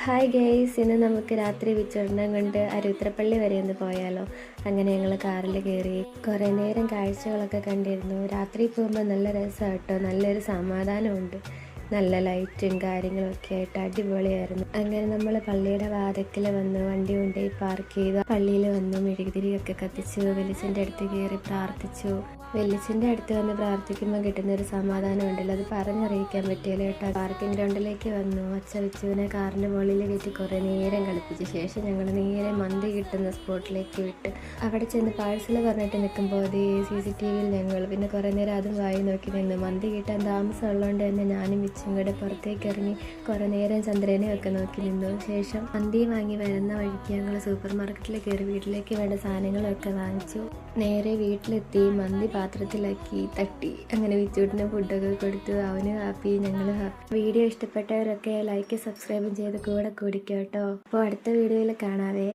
Hi guys, ഇന്ന് നമുക്ക് രാത്രി വിച്ചൊരെണ്ണം കൊണ്ട് അരുത്രപ്പള്ളി വരെ ഒന്ന് പോയാലോ. അങ്ങനെ ഞങ്ങൾ കാറിൽ കയറി കുറേ നേരം കാഴ്ചകളൊക്കെ കണ്ടിരുന്നു. രാത്രി പോകുമ്പോൾ നല്ല രസമാണ് കേട്ടോ, നല്ലൊരു സമാധാനമുണ്ട്. നല്ല ലൈറ്റും കാര്യങ്ങളൊക്കെ ആയിട്ട് അടിപൊളിയായിരുന്നു. അങ്ങനെ നമ്മൾ പള്ളിയുടെ വാതിക്കൽ വന്നു, വണ്ടി കൊണ്ടുപോയി പാർക്ക് ചെയ്തു. പള്ളിയിൽ വന്നു, മെഴുകുതിരിയൊക്കെ കത്തിച്ചു, വെളിച്ചൻ്റെ അടുത്ത് കയറി പ്രാർത്ഥിച്ചു. വെളിച്ചൻ്റെ അടുത്ത് വന്ന് പ്രാർത്ഥിക്കുമ്പോൾ കിട്ടുന്നൊരു സമാധാനം ഉണ്ടല്ലോ, അത് പറഞ്ഞറിയിക്കാൻ പറ്റില്ല കേട്ടോ. പാർക്കിംഗ് ഗ്രൗണ്ടിലേക്ക് വന്നു, അച്ഛ വെച്ചുവിനെ കാറിൻ്റെ മുകളിൽ കയറ്റി കുറേ നേരം കളിപ്പിച്ച ശേഷം ഞങ്ങൾ നേരെ മന്തി കിട്ടുന്ന സ്പോട്ടിലേക്ക് വിട്ട് അവിടെ ചെന്ന് പാഴ്സൽ പറഞ്ഞിട്ട് നിൽക്കുമ്പോൾ അതേ CCTV-യിൽ ഞങ്ങൾ പിന്നെ കുറേ നേരം അതും വായി നോക്കി നിന്ന്. മന്തി കിട്ടാൻ താമസം ഉള്ളതുകൊണ്ട് തന്നെ ഞാനും വെച്ചും കൂടെ പുറത്തേക്ക് ഇറങ്ങി കുറേ നേരം ചന്ദ്രനെയൊക്കെ നോക്കി നിന്നു. ശേഷം മന്തി വാങ്ങി വരുന്ന വഴിക്ക് ഞങ്ങൾ സൂപ്പർ മാർക്കറ്റിൽ കയറി വീട്ടിലേക്ക് വേണ്ട സാധനങ്ങളൊക്കെ വാങ്ങിച്ചു. നേരെ വീട്ടിലെത്തി മന്തി പാത്രത്തിലാക്കി തട്ടി. അങ്ങനെ വിച്ചൂട്ടിന് ഫുഡൊക്കെ കൊടുത്തു. അവന് ഹാപ്പി, ഞങ്ങൾ ഹാപ്പി. വീഡിയോ ഇഷ്ടപ്പെട്ടവരൊക്കെ ലൈക്ക് സബ്സ്ക്രൈബും ചെയ്ത് കൂടെ കൂടിക്കോട്ടോ. അപ്പോൾ അടുത്ത വീഡിയോയിൽ കാണാവേ.